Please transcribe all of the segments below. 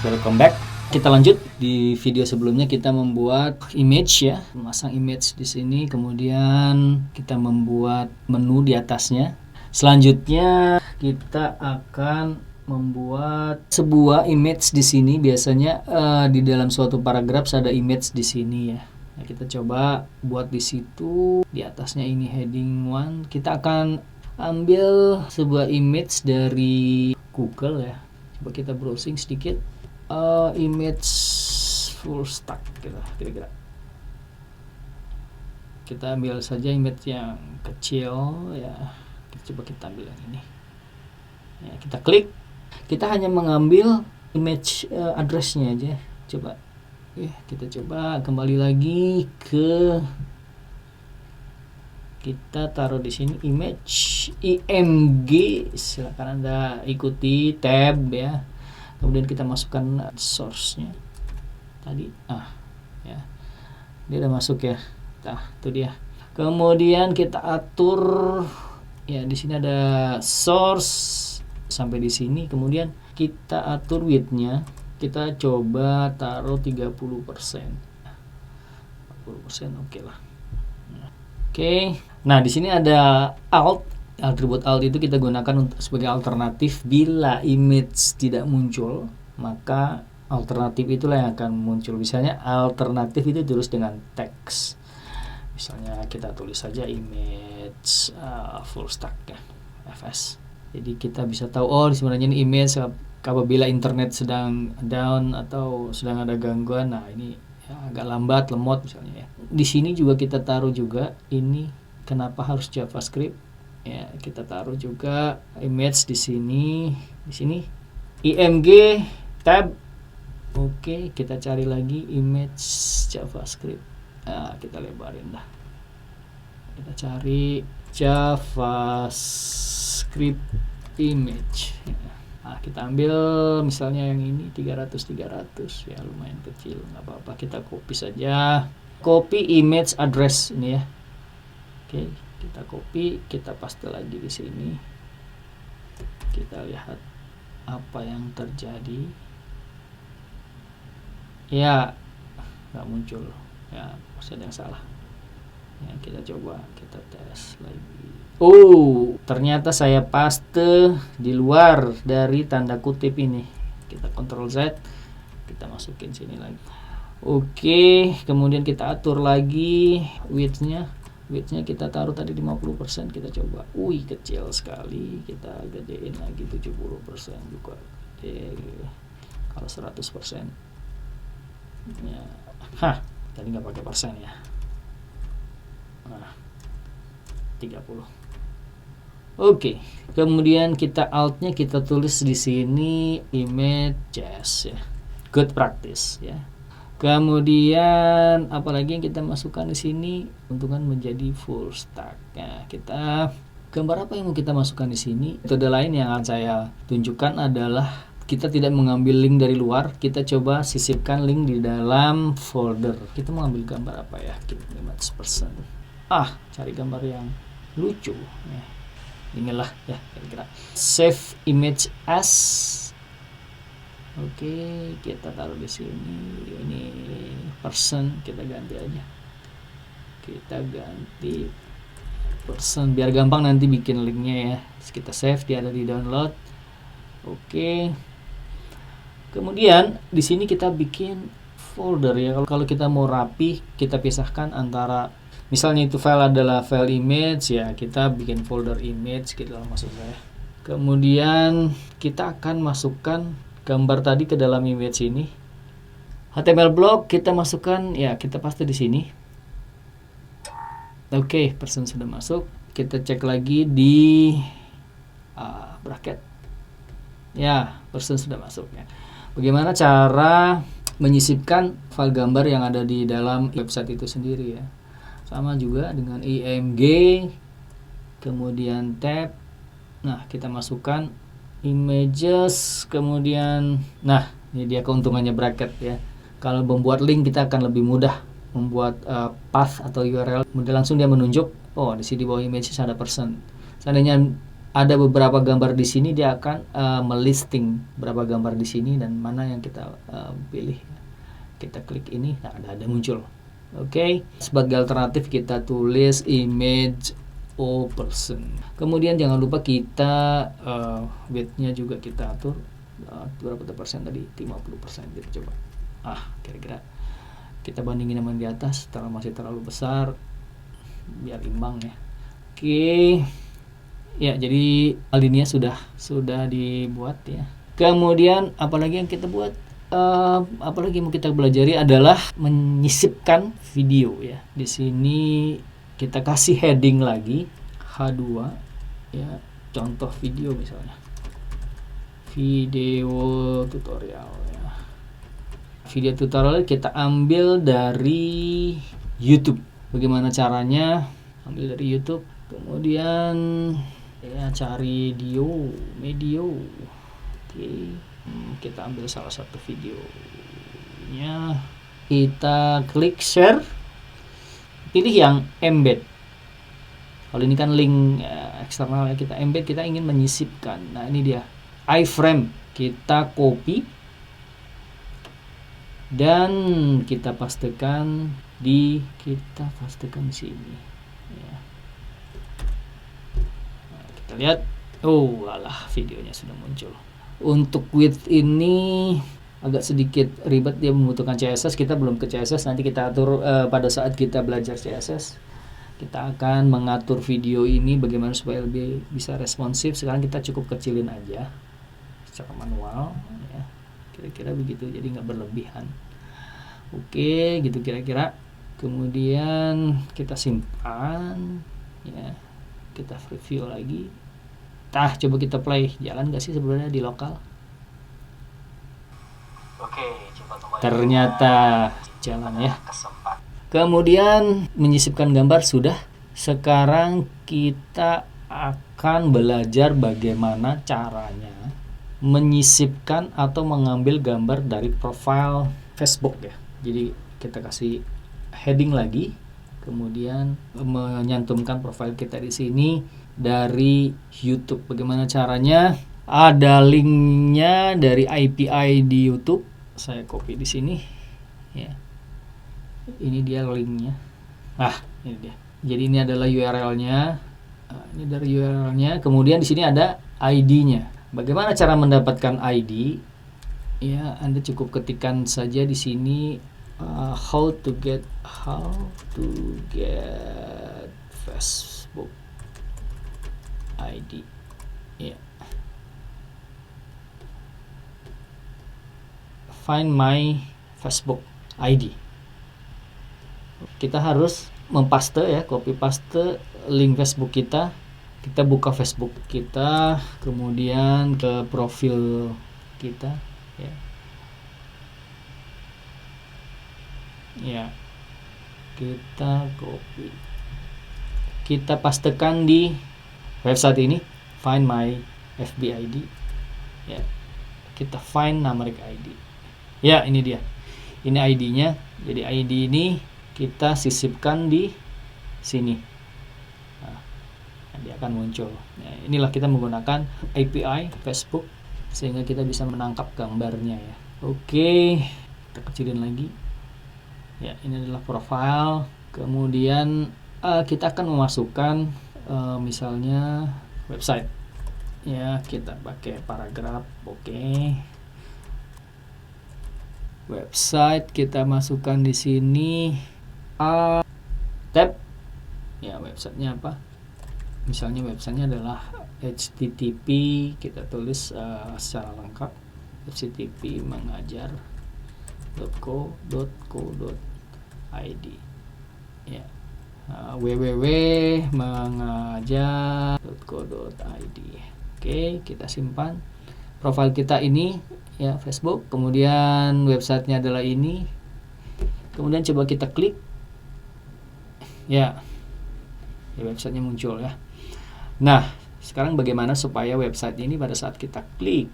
Welcome back. Kita lanjut. Di video sebelumnya kita membuat image ya, memasang image di sini, kemudian kita membuat menu di atasnya. Selanjutnya kita akan membuat sebuah image di sini. Biasanya di dalam suatu paragraf ada image di sini ya. Nah, kita coba buat di situ. Di atasnya ini heading 1. Kita akan ambil sebuah image dari Google ya. Coba kita browsing sedikit. Image full stack gitu, kira-kira. Kita ambil saja image yang kecil ya. Coba kita ambil yang ini ya, kita klik. Kita hanya mengambil image address-nya aja. Coba kita coba kembali lagi ke, kita taruh di sini image img. Silakan Anda ikuti tab ya. Kemudian kita masukkan source-nya tadi. Ya. Dia udah masuk ya. Nah, itu dia. Kemudian kita atur ya, di sini ada source sampai di sini. Kemudian kita atur width-nya. Kita coba taruh 30%. 40% oke lah. Oke. Nah, di sini ada alt. Atribut alt itu kita gunakan untuk sebagai alternatif bila image tidak muncul, maka alternatif itulah yang akan muncul. Misalnya alternatif itu tulis dengan teks. Misalnya kita tulis saja image full stack ya, fs. Jadi kita bisa tahu sebenarnya ini image apabila internet sedang down atau sedang ada gangguan. Nah, ini ya, agak lambat, lemot misalnya ya. Di sini juga kita taruh juga ini kenapa harus JavaScript. Ya, kita taruh juga image di sini. Di sini img tab. Oke, kita cari lagi image JavaScript. Nah, kita lebarin dah. Kita cari JavaScript image. Nah, kita ambil misalnya yang ini 300 ya, lumayan kecil, nggak apa-apa. Kita copy saja. Copy image address ini ya. Oke. Kita copy, kita paste lagi di sini. Kita lihat apa yang terjadi. Ya, nggak muncul. Ya, pasti ada yang salah. Ya, kita coba, kita tes lagi. Ternyata saya paste di luar dari tanda kutip ini. Kita Ctrl Z, kita masukin sini lagi. Oke, kemudian kita atur lagi width-nya. Width-nya kita taruh tadi 50%, kita coba. Kecil sekali. Kita gedein lagi 70% juga. Kalau 100%. Ya. Tadi nggak pakai persen ya. Nah, 30. Oke. Kemudian kita alt-nya kita tulis di sini images ya. Good practice ya. Kemudian apalagi yang kita masukkan di sini untungan menjadi full stack. Nah, kita gambar apa yang mau kita masukkan di sini? Metode lain yang akan saya tunjukkan adalah kita tidak mengambil link dari luar, kita coba sisipkan link di dalam folder. Kita mau ambil gambar apa ya? 5%. Cari gambar yang lucu. Ya. Inilah ya kira-kira. Save image as. Oke, kita taruh di sini. Ini person, kita ganti aja. Kita ganti person biar gampang nanti bikin linknya ya. Kita save, dia ada di download. Oke. Kemudian di sini kita bikin folder ya. Kalau kita mau rapi, kita pisahkan antara misalnya itu file adalah file image ya, kita bikin folder image gitu maksud saya. Kemudian kita akan masukkan gambar tadi ke dalam image ini. HTML block kita masukkan ya, kita paste di sini. Oke, person sudah masuk. Kita cek lagi di bracket. Ya, person sudah masuk ya. Bagaimana cara menyisipkan file gambar yang ada di dalam website itu sendiri ya. Sama juga dengan img, kemudian tab. Nah, kita masukkan images, kemudian ini dia keuntungannya bracket ya. Kalau membuat link kita akan lebih mudah membuat path atau URL, langsung dia menunjuk di sini di bawah images ada person. Seandainya ada beberapa gambar di sini, dia akan melisting berapa gambar di sini dan mana yang kita pilih. Kita klik ini, nah ada muncul. Oke. Sebagai alternatif kita tulis image o person. Kemudian jangan lupa kita width-nya juga kita atur berapa persen tadi, 50%. Kita coba. Kira-kira kita bandingin sama di atas, masih terlalu besar, biar imbang ya. Oke. Ya, jadi alinea sudah dibuat ya. Kemudian apalagi yang kita buat? Apalagi mau kita belajari adalah menyisipkan video ya. Di sini kita kasih heading lagi H2 ya, contoh video misalnya. Video tutorial ya. Video tutorial kita ambil dari YouTube. Bagaimana caranya? Ambil dari YouTube. Kemudian ya cari medio. Oke. Kita ambil salah satu videonya, kita klik share, pilih yang embed. Kalau ini kan link eksternal ya, kita embed, kita ingin menyisipkan. Nah ini dia iframe, kita copy dan kita pastekan di sini ya. Nah, kita lihat, videonya sudah muncul. Untuk width ini agak sedikit ribet, dia membutuhkan CSS. Kita belum ke CSS, nanti kita atur pada saat kita belajar CSS. Kita akan mengatur video ini bagaimana supaya lebih bisa responsif. Sekarang kita cukup kecilin aja secara manual ya. Kira-kira begitu, jadi nggak berlebihan. Oke, gitu kira-kira. Kemudian kita simpan ya, kita review lagi. Coba kita play, jalan gak sih sebenarnya di lokal? Oke, coba kembali. Ternyata jalan ya. Kemudian menyisipkan gambar sudah. Sekarang kita akan belajar bagaimana caranya menyisipkan atau mengambil gambar dari profile Facebook ya. Jadi kita kasih heading lagi, kemudian menyantumkan profil kita di sini dari YouTube. Bagaimana caranya? Ada linknya dari API di YouTube. Saya copy di sini. Ya. Ini dia linknya. Ini dia. Jadi ini adalah URL-nya. Ini dari URL-nya. Kemudian di sini ada ID-nya. Bagaimana cara mendapatkan ID? Ya, Anda cukup ketikkan saja di sini how to get Facebook ID ya. Find my Facebook ID. Kita harus mempaste ya, copy paste link Facebook kita. Kita buka Facebook kita, kemudian ke profil kita ya. Ya. Kita copy. Kita pastekan di website ini, find my FB ID ya. Kita find numeric ID ya, ini dia, ini ID-nya. Jadi ID ini kita sisipkan di sini. Dia akan muncul. Inilah kita menggunakan API Facebook sehingga kita bisa menangkap gambarnya ya. Oke, kita kecilin lagi ya. Ini adalah profile. Kemudian kita akan memasukkan misalnya website ya. Kita pakai paragraf. Oke. Website kita masukkan di sini tab ya. Websitenya apa? Misalnya websitenya adalah http, kita tulis secara lengkap http mengajar.co.id ya. www.mengajar.co.id. Oke, kita simpan profil kita ini ya, Facebook. Kemudian websitenya adalah ini. Kemudian coba kita klik ya, websitenya muncul ya. Nah, sekarang bagaimana supaya website ini pada saat kita klik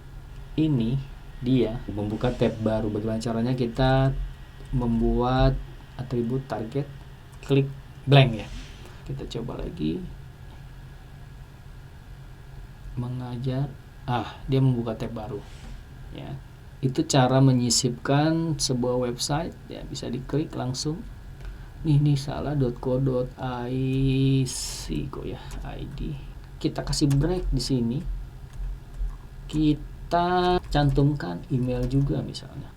ini dia membuka tab baru? Bagaimana caranya? Kita membuat atribut target klik blank ya. Kita coba lagi. mengajar, dia membuka tab baru ya. Itu cara menyisipkan sebuah website ya, bisa diklik langsung. Ini salah.co.ic kok ya, ID. Kita kasih break di sini. Kita cantumkan email juga misalnya.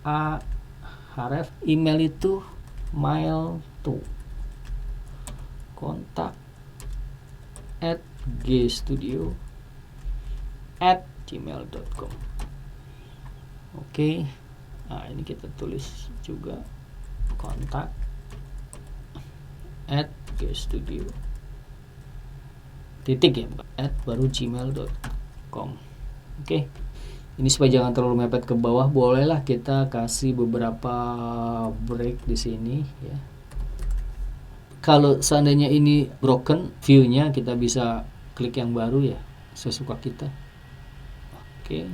Haref email itu mail to kontak @gstudio@gmail.com. Oke. Ini kita tulis juga kontak @gstudio titik ya, baru gmail.com. Oke. Ini supaya jangan terlalu mepet ke bawah, bolehlah kita kasih beberapa break di sini ya. Kalau seandainya ini broken view-nya, kita bisa klik yang baru ya, sesuka kita. Oke.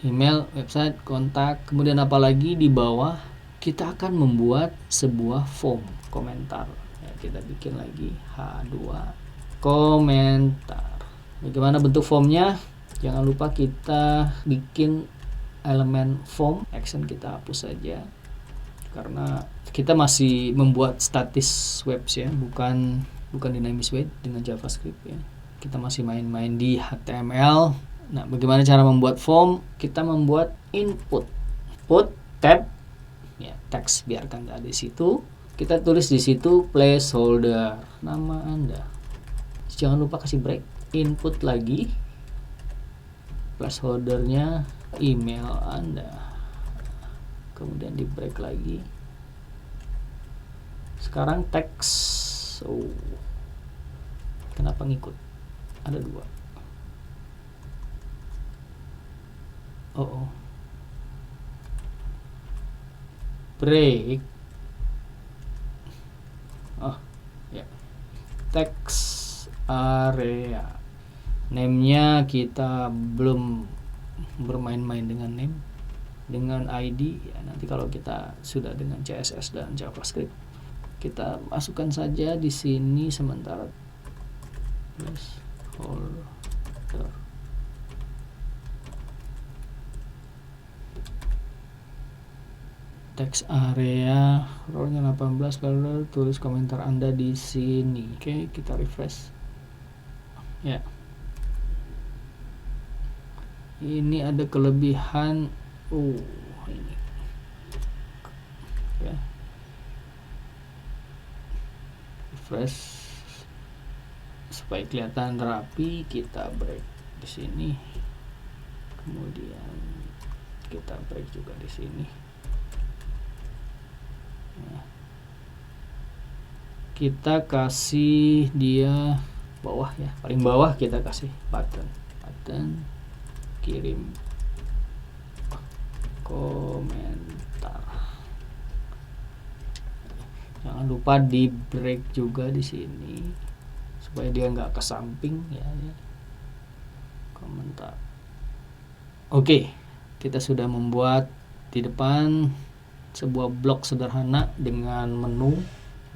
Email, website, kontak, kemudian apalagi di bawah kita akan membuat sebuah form komentar ya, kita bikin lagi H2 komentar. Bagaimana bentuk formnya? Jangan lupa kita bikin elemen form, action kita hapus saja karena kita masih membuat statis webs ya, bukan dynamic web dengan JavaScript ya. Kita masih main-main di HTML. Nah, bagaimana cara membuat form? Kita membuat input tab ya, teks biarkan ada di situ. Kita tulis di situ placeholder nama Anda. Jangan lupa kasih break, input lagi placeholdernya email Anda, kemudian di break lagi. Sekarang teks, kenapa ngikut? Ada 2. Break. Ya. Teks area. Name-nya kita belum bermain-main dengan name, dengan ID ya. Nanti kalau kita sudah dengan CSS dan JavaScript, kita masukkan saja di sini sementara placeholder. Teks area role-nya 18, lalu tulis komentar Anda di sini. Oke, kita refresh. Ya. Ini ada kelebihan ini. Ya. Refresh supaya kelihatan rapi, kita break di sini. Kemudian kita break juga di sini. Nah, kita kasih dia bawah ya, paling bawah kita kasih button kirim komentar. Jangan lupa di break juga di sini supaya dia nggak ke samping ya. Komentar. Oke, kita sudah membuat di depan sebuah blok sederhana dengan menu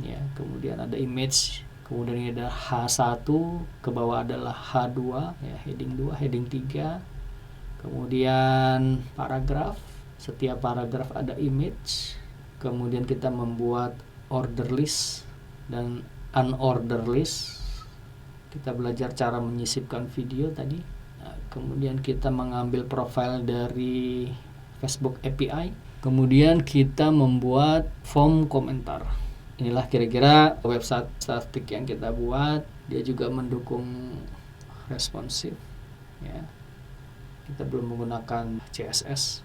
ya, kemudian ada image, kemudian ini ada H1, ke bawah adalah H2 ya, heading 2, heading 3, kemudian paragraf, setiap paragraf ada image, kemudian kita membuat order list dan unorder list. Kita belajar cara menyisipkan video tadi. Nah, kemudian kita mengambil profil dari Facebook API, kemudian kita membuat form komentar. Inilah kira-kira website static yang kita buat. Dia juga mendukung responsive ya. Kita belum menggunakan CSS,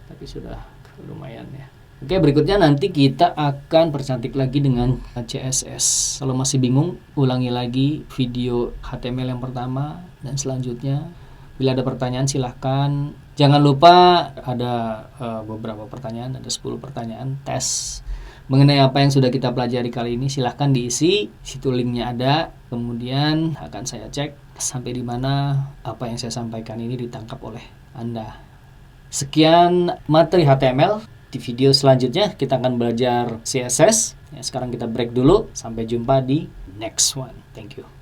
tapi sudah lumayan ya. Oke, berikutnya nanti kita akan percantik lagi dengan CSS. Kalau masih bingung, ulangi lagi video HTML yang pertama dan selanjutnya. Bila ada pertanyaan silahkan. Jangan lupa ada beberapa pertanyaan, ada 10 pertanyaan tes mengenai apa yang sudah kita pelajari kali ini. Silahkan diisi, situ linknya ada. Kemudian akan saya cek sampai di mana apa yang saya sampaikan ini ditangkap oleh Anda. Sekian materi HTML. Di video selanjutnya kita akan belajar CSS. Ya, sekarang kita break dulu. Sampai jumpa di next one. Thank you.